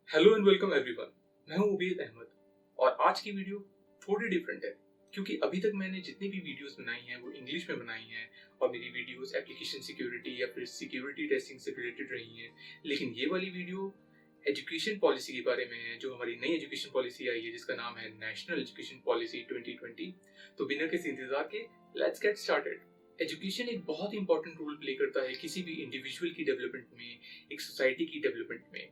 Hello and welcome everyone. मैं हूं उबैद अहमद और आज की वीडियो थोड़ी डिफरेंट है क्योंकि अभी तक मैंने जितनी भी वीडियोस बनाई हैं वो इंग्लिश में बनाई हैं और मेरी वीडियोस एप्लीकेशन सिक्योरिटी या फिर सिक्योरिटी टेस्टिंग से रिलेटेड रही हैं। लेकिन ये वाली वीडियो एजुकेशन पॉलिसी के बारे में है, जो हमारी नई एजुकेशन पॉलिसी आई है जिसका नाम है नेशनल एजुकेशन पॉलिसी 2020। तो बिना किसी इंतजार के लेट्स गेट स्टार्टेड। एजुकेशन एक बहुत इंपॉर्टेंट रोल प्ले करता है किसी भी इंडिविजुअल की डेवलपमेंट में, एक सोसाइटी की डेवलपमेंट में।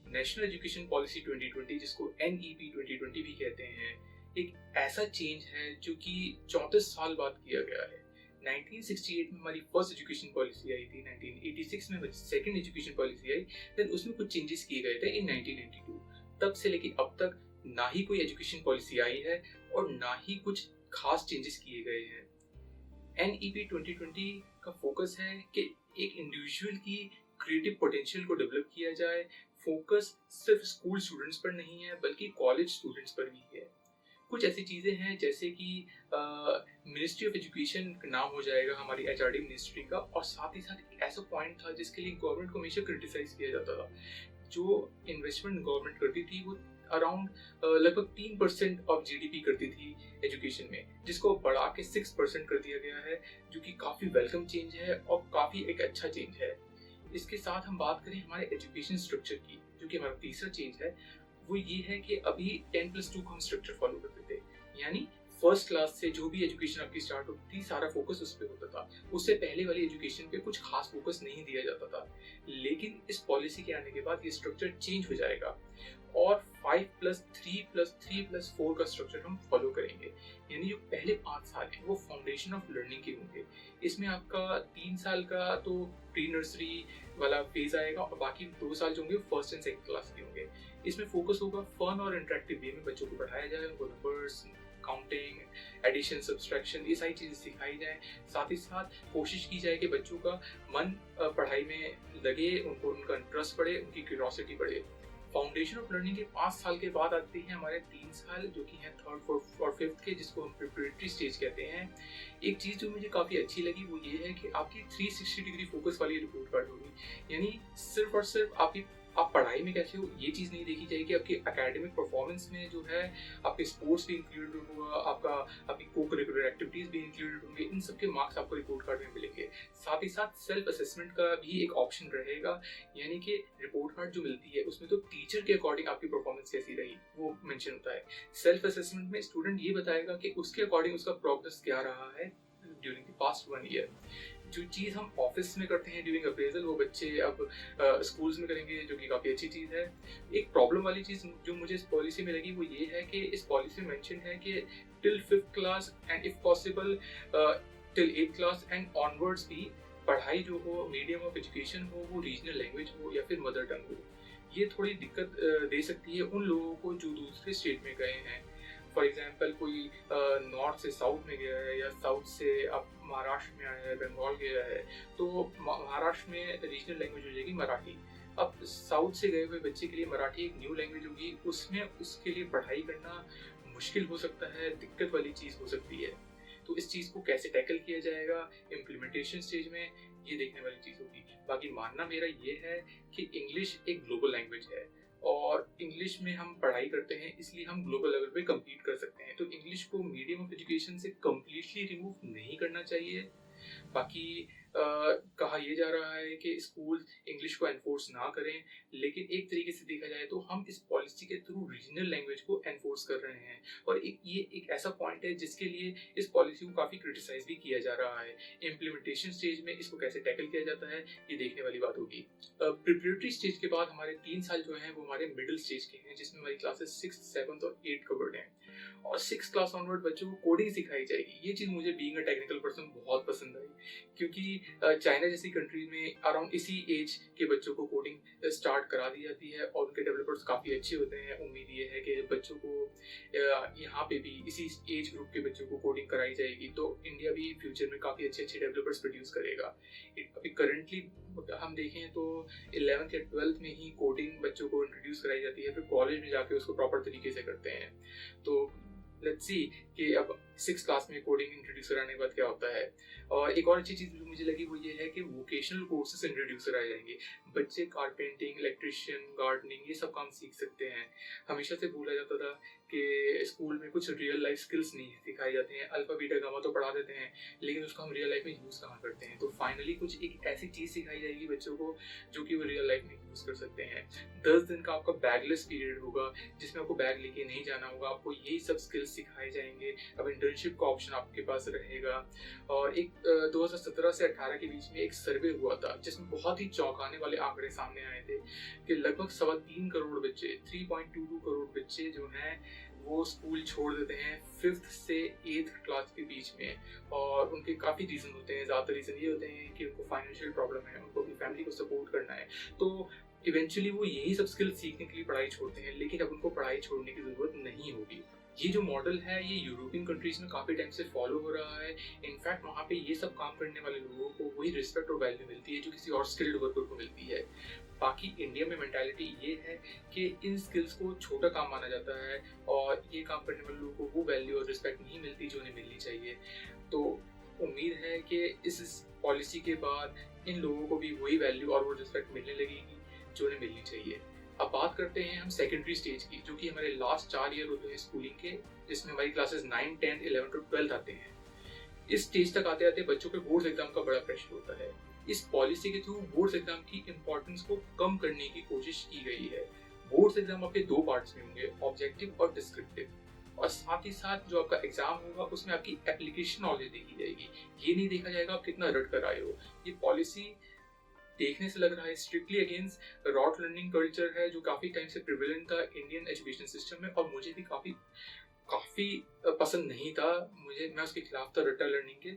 नेशनल एजुकेशन पॉलिसी 2020, जिसको NEP 2020 भी कहते हैं, एक ऐसा चेंज है जो कि 34 साल बाद किया गया है। 1968 में हमारी फर्स्ट एजुकेशन पॉलिसी आई थी, 1986 में हमारी सेकंड एजुकेशन पॉलिसी आई, देन उसमें कुछ चेंजेस किए गए थे इन 1992। तब से लेके अब तक ना ही कोई एजुकेशन पॉलिसी आई है और ना ही कुछ खास चेंजेस किए गए हैं। NEP 2020 का फोकस है कि एक इंडिविजुअल की क्रिएटिव पोटेंशियल को डेवलप किया जाए। फोकस सिर्फ स्कूल स्टूडेंट्स पर नहीं है बल्कि कॉलेज स्टूडेंट्स पर भी है। कुछ ऐसी चीजें हैं जैसे कि मिनिस्ट्री ऑफ एजुकेशन का नाम हो जाएगा हमारी HRD मिनिस्ट्री का, और साथ ही साथ एक ऐसा पॉइंट था जिसके लिए गवर्नमेंट को हमेशा क्रिटिसाइज किया जाता था। जो इन्वेस्टमेंट गवर्नमेंट करती थी वो अराउंड लगभग 3% ऑफ GDP करती थी एजुकेशन में, जिसको बढ़ा के 6% कर दिया गया है, जो कि काफी वेलकम चेंज है और काफी एक अच्छा चेंज है। इसके साथ हम बात करें हमारे एजुकेशन स्ट्रक्चर की, जो कि हमारा तीसरा चेंज है, वो ये है कि अभी 10+2 का हम स्ट्रक्चर फॉलो करते थे। यानी फर्स्ट क्लास से जो भी एजुकेशन आपकी स्टार्ट होती थी सारा फोकस उस पर होता था। उससे पहले वाली एजुकेशन पे कुछ खास फोकस नहीं दिया जाता था। लेकिन इस पॉलिसी के आने के बाद ये स्ट्रक्चर चेंज हो जाएगा और 5+3+3+4 का स्ट्रक्चर हम फॉलो करेंगे। यानी जो पहले 5 साल हैं वो फाउंडेशन ऑफ लर्निंग के होंगे। इसमें आपका 3 साल का तो प्री नर्सरी वाला फेज आएगा और बाकी 2 साल जो होंगे फर्स्ट एंड सेकंड क्लास के होंगे। इसमें फोकस होगा फन और इंटरेक्टिव वे में बच्चों को पढ़ाया जाए, उनको नंबर्स, काउंटिंग, एडिशन, सब्सट्रैक्शन, ये सारी चीजें सिखाई जाए। साथ ही साथ कोशिश की जाए कि बच्चों का मन पढ़ाई में लगे, उनको उनका इंटरेस्ट बढ़े, उनकी क्यूरियोसिटी बढ़े। फाउंडेशन ऑफ लर्निंग के 5 साल के बाद आते हैं हमारे 3 साल, जो कि हैं थर्ड, फोर्थ और फिफ्थ के, जिसको हम प्रिपरेटरी स्टेज कहते हैं। एक चीज जो मुझे काफी अच्छी लगी वो ये है कि आपकी 360 डिग्री फोकस वाली रिपोर्ट कार्ड होगी। यानी सिर्फ और सिर्फ आप पढ़ाई में कैसे हो ये चीज नहीं देखी जाएगी, आपकी एकेडमिक परफॉर्मेंस में जो है आपके स्पोर्ट्स भी इंक्लूडेड होगा, आपकी को करिकुलर एक्टिविटीज भी इंक्लूडेड होंगे। इन सब के मार्क्स आपको रिपोर्ट कार्ड में मिलेंगे। साथ ही साथ सेल्फ असेसमेंट का भी एक ऑप्शन रहेगा। यानी कि रिपोर्ट कार्ड जो मिलती है उसमें तो टीचर के अकॉर्डिंग आपकी परफॉर्मेंस कैसी रही वो मेंशन होता है। सेल्फ असेसमेंट में स्टूडेंट ये बताएगा कि उसके अकॉर्डिंग उसका प्रोग्रेस क्या रहा है ड्यूरिंग द पास्ट 1 ईयर। जो चीज हम ऑफिस में करते हैं ड्यूरिंग अप्रेजल, वो बच्चे अब स्कूल्स में करेंगे, जो कि काफी अच्छी चीज है। एक प्रॉब्लम वाली चीज जो मुझे इस पॉलिसी में लगी वो ये है कि इस पॉलिसी में मेंशन है कि till 5th class and if possible till 8th class and onwards भी पढ़ाई जो हो, मीडियम ऑफ एजुकेशन हो, वो रीजनल लैंग्वेज हो या फिर मदर टंग हो। ये थोड़ी दिक्कत दे सकती है उन लोगों को जो दूसरे स्टेट में गए हैं। फॉर एग्जाम्पल कोई नॉर्थ से साउथ में गया है या साउथ से अब महाराष्ट्र में आया है, बंगाल गया है, तो महाराष्ट्र में रीजनल लैंग्वेज हो जाएगी मराठी। अब साउथ से गए हुए बच्चे के लिए मराठी एक न्यू लैंग्वेज होगी, उसमें उसके लिए पढ़ाई करना मुश्किल हो सकता है, दिक्कत वाली चीज हो सकती है। तो इस चीज को कैसे टैकल किया जाएगा इम्प्लीमेंटेशन स्टेज में, ये देखने वाली चीज होगी। बाकी मानना मेरा ये है कि इंग्लिश एक ग्लोबल लैंग्वेज है और इंग्लिश में हम पढ़ाई करते हैं, इसलिए हम ग्लोबल लेवल पे कम्पीट कर सकते हैं। तो इंग्लिश को मीडियम ऑफ एजुकेशन से कम्प्लीटली रिमूव नहीं करना चाहिए। बाकी कहा यह जा रहा है कि स्कूल इंग्लिश को एनफोर्स ना करें, लेकिन एक तरीके से देखा जाए तो हम इस पॉलिसी के थ्रू रीजनल लैंग्वेज को एनफोर्स कर रहे हैं। और ये एक ऐसा पॉइंट है जिसके लिए इस पॉलिसी को काफी क्रिटिसाइज भी किया जा रहा है। इम्प्लीमेंटेशन स्टेज में इसको कैसे टैकल किया जाता है ये देखने वाली बात होगी। प्रिपरेटरी स्टेज के बाद हमारे 3 साल जो हैं वो हमारे मिडिल स्टेज के हैं, जिसमें हमारी क्लासेस 6th, 7th और 8th कवर्ड हैं। और 6th क्लास ऑनवर्ड बच्चों को कोडिंग सिखाई जाएगी। ये चीज मुझे बीइंग अ टेक्निकल पर्सन बहुत पसंद आई, क्योंकि चाइना जैसी कंट्री में अराउंड इसी एज के बच्चों को कोडिंग स्टार्ट करा दी जाती है और उनके डेवलपर्स काफ़ी अच्छे होते हैं। उम्मीद ये है कि बच्चों को यहाँ पे भी इसी एज ग्रुप के बच्चों को कोडिंग कराई जाएगी तो इंडिया भी फ्यूचर में काफ़ी अच्छे अच्छे डेवलपर्स प्रोड्यूस करेगा। अभी करंटली हम देखें तो 11th या 12th में ही कोडिंग बच्चों को इंट्रोड्यूस कराई जाती है, फिर कॉलेज में जाके उसको प्रॉपर तरीके से करते हैं। तो लेट्स सी कि अब 6 क्लास में कोडिंग इंट्रोड्यूस कराने के बाद क्या होता है। और एक और अच्छी चीज़ जो मुझे लगी वो ये है कि वोकेशनल कोर्सेज इंट्रोड्यूस कराए जाएंगे। बच्चे कारपेंटिंग, इलेक्ट्रिशियन, गार्डनिंग ये सब काम सीख सकते हैं। हमेशा से बोला जाता था कि स्कूल में कुछ रियल लाइफ स्किल्स नहीं सिखाए जाते हैं, अल्फा बीटा गामा तो पढ़ा देते हैं, लेकिन उसको हम रियल लाइफ में यूज़ कहाँ करते हैं। तो फाइनली कुछ एक ऐसी चीज़ सिखाई जाएगी बच्चों को जो कि वो रियल लाइफ में यूज़ कर सकते हैं। 10 दिन का आपका बैगलेस पीरियड होगा जिसमें आपको बैग लेके नहीं जाना होगा, आपको यही सब स्किल्स सिखाए जाएंगे। अब इंटर्नशिप का ऑप्शन आपके पास रहेगा। और एक 2017 से 18 के बीच में एक सर्वे हुआ था जिसमें बहुत ही चौंकाने वाले आंकड़े सामने आए थे कि लगभग 3.25 करोड़ बच्चे, 3.22 करोड़ बच्चे जो हैं वो स्कूल छोड़ देते हैं 5th से 8th क्लास के बीच में। और उनके काफ़ी रीज़न होते हैं। ज़्यादातर रीज़न ये होते हैं कि उनको फाइनेंशियल प्रॉब्लम है, उनको अपनी फैमिली को सपोर्ट करना है, तो इवेंचुअली वो यही सब स्किल सीखने के लिए पढ़ाई छोड़ते हैं। लेकिन अब उनको पढ़ाई छोड़ने की ज़रूरत नहीं होगी। ये जो मॉडल है ये यूरोपियन कंट्रीज में काफ़ी टाइम से फॉलो हो रहा है। इनफैक्ट वहाँ पे ये सब काम करने वाले लोगों को वही रिस्पेक्ट और वैल्यू मिलती है जो किसी और स्किल्ड वर्कर को मिलती है। बाकी इंडिया में मेंटालिटी ये है कि इन स्किल्स को छोटा काम माना जाता है और ये काम करने वाले लोगों को वो वैल्यू और रिस्पेक्ट नहीं मिलती जो उन्हें मिलनी चाहिए। तो उम्मीद है कि इस पॉलिसी के बाद इन लोगों को भी वही वैल्यू और वो रिस्पेक्ट मिलने लगेगी जो उन्हें मिलनी चाहिए। अब बात करते हैं हम सेकेंडरी स्टेज की, जो कि हमारे लास्ट 4 ईयर होते हैं स्कूलिंग के, जिसमें हमारी क्लासेस 9, 10, 11 और 12 आते हैं। इस स्टेज तक आते आते बच्चों के बोर्ड्स एग्जाम का बड़ा प्रेशर होता है। इस पॉलिसी के थ्रू बोर्ड्स एग्जाम की इंपॉर्टेंस को कम करने की कोशिश की गई है। बोर्ड्स एग्जाम आपके 2 पार्ट्स में होंगे, ऑब्जेक्टिव और डिस्क्रिप्टिव। और साथ ही साथ जो आपका एग्जाम होगा उसमें आपकी एप्लीकेशन नॉलेज देखी जाएगी। ये नहीं देखा जाएगा आप कितना रट कर आए हो। ये पॉलिसी देखने से लग रहा है strictly against rote learning culture है जो काफी टाइम से प्रिवेलेंट था इंडियन एजुकेशन सिस्टम में, और मुझे भी काफी पसंद नहीं था। मैं उसके खिलाफ था रट्टा लर्निंग के।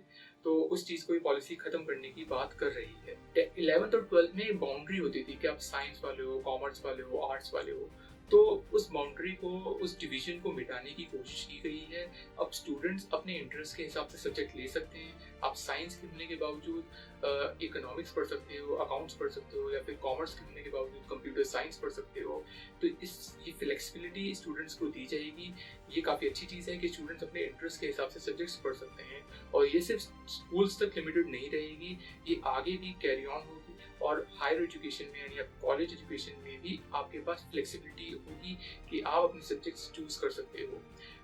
तो उस चीज को ये पॉलिसी खत्म करने की बात कर रही है। 11th और 12th में बाउंड्री होती थी कि आप साइंस वाले हो, कॉमर्स वाले हो, आर्ट्स वाले हो। तो उस बाउंड्री को, उस डिवीजन को मिटाने की कोशिश की गई है। अब स्टूडेंट्स अपने इंटरेस्ट के हिसाब से सब्जेक्ट ले सकते हैं। आप साइंस के होने के बावजूद इकोनॉमिक्स पढ़ सकते हो, अकाउंट्स पढ़ सकते हो, या फिर कॉमर्स के होने के बावजूद कंप्यूटर साइंस पढ़ सकते हो। तो ये फ्लेक्सिबिलिटी स्टूडेंट्स को दी जाएगी। ये काफ़ी अच्छी चीज़ है कि स्टूडेंट्स अपने इंटरेस्ट के हिसाब से सब्जेक्ट्स पढ़ सकते हैं। और ये सिर्फ स्कूल्स तक लिमिटेड नहीं रहेगी, ये आगे भी कैरी ऑन होगी। और हायर एजुकेशन में यानी कॉलेज एजुकेशन में भी आपके पास फ्लेक्सिबिलिटी होगी कि आप अपने सब्जेक्ट्स चूज कर सकते हो,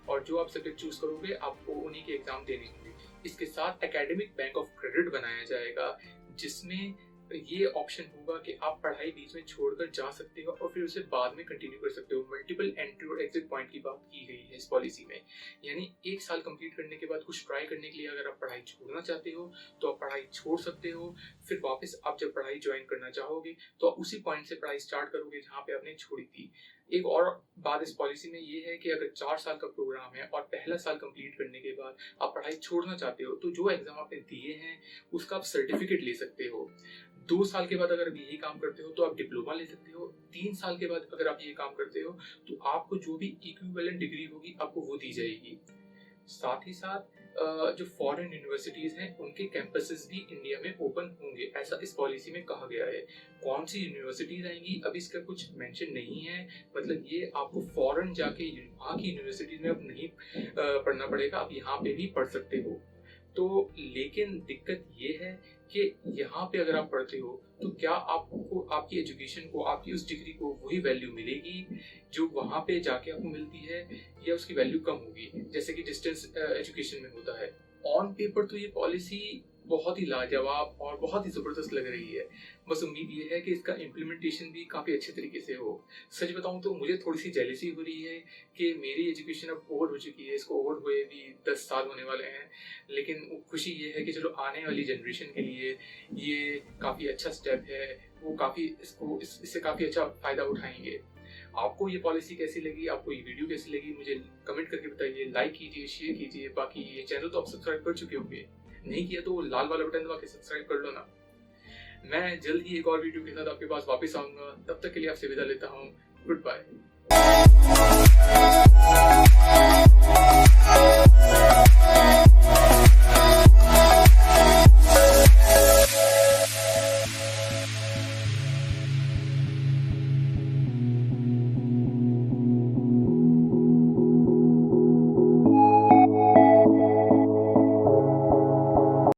और जो आप सब्जेक्ट चूज करोगे आपको उन्हीं के एग्जाम देने होंगे। इसके साथ एकेडमिक बैंक ऑफ क्रेडिट बनाया जाएगा जिसमें ये ऑप्शन होगा कि आप पढ़ाई बीच में छोड़कर जा सकते हो और फिर उसे बाद में कंटिन्यू कर सकते हो। मल्टीपल एंट्री और एग्जिट पॉइंट की बात की गई है इस पॉलिसी में। यानी 1 साल कंप्लीट करने के बाद कुछ ट्राई करने के लिए अगर आप पढ़ाई छोड़ना चाहते हो तो आप पढ़ाई छोड़ सकते हो। फिर वापस आप जब पढ़ाई ज्वाइन करना चाहोगे तो आप उसी पॉइंट से पढ़ाई स्टार्ट करोगे जहाँ पे आपने छोड़ी थी। एक और बात इस पॉलिसी में ये है कि अगर 4 साल का प्रोग्राम है और पहला साल कंप्लीट करने के बाद आप पढ़ाई छोड़ना चाहते हो तो जो एग्जाम आपने दिए हैं उसका आप सर्टिफिकेट ले सकते हो। 2 साल के बाद अगर आप यही काम करते हो तो आप डिप्लोमा ले सकते हो। 3 साल के बाद अगर आप ये काम करते हो तो आपको जो भी इक्विवेलेंट डिग्री होगी आपको वो दी जाएगी। साथ ही साथ जो फॉरेन यूनिवर्सिटीज हैं उनके कैंपसेस भी इंडिया में ओपन होंगे, ऐसा इस पॉलिसी में कहा गया है। कौन सी यूनिवर्सिटीज आएंगी अभी इसका कुछ मेंशन नहीं है। मतलब ये आपको फॉरेन जाके वहाँ की यूनिवर्सिटीज में अब नहीं पढ़ना पड़ेगा, आप यहाँ पे भी पढ़ सकते हो। तो लेकिन दिक्कत ये है कि यहाँ पे अगर आप पढ़ते हो तो क्या आपको आपकी एजुकेशन को, आपकी उस डिग्री को वही वैल्यू मिलेगी जो वहाँ पे जाके आपको मिलती है, या उसकी वैल्यू कम होगी जैसे कि डिस्टेंस एजुकेशन में होता है। ऑन पेपर तो ये पॉलिसी बहुत ही लाजवाब और बहुत ही ज़बरदस्त लग रही है। बस उम्मीद ये है कि इसका इम्प्लीमेंटेशन भी काफ़ी अच्छे तरीके से हो। सच बताऊं तो मुझे थोड़ी सी जेलसी हो रही है कि मेरी एजुकेशन अब ओवर हो चुकी है, इसको ओवर हुए भी 10 साल होने वाले हैं। लेकिन खुशी ये है कि चलो आने वाली जनरेशन के लिए ये काफ़ी अच्छा स्टेप है, वो काफ़ी इससे काफ़ी अच्छा फ़ायदा उठाएंगे। आपको ये पॉलिसी कैसी लगी, आपको ये वीडियो कैसी लगी, मुझे कमेंट करके बताइए। लाइक कीजिए, शेयर कीजिए। बाकी ये चैनल तो आप सब्सक्राइब कर चुके होंगे, नहीं किया तो लाल वाला बटन दबा के सब्सक्राइब कर लो ना। मैं जल्द ही एक और वीडियो के साथ आपके पास वापस आऊंगा। तब तक के लिए आपसे विदा लेता हूँ। Good bye.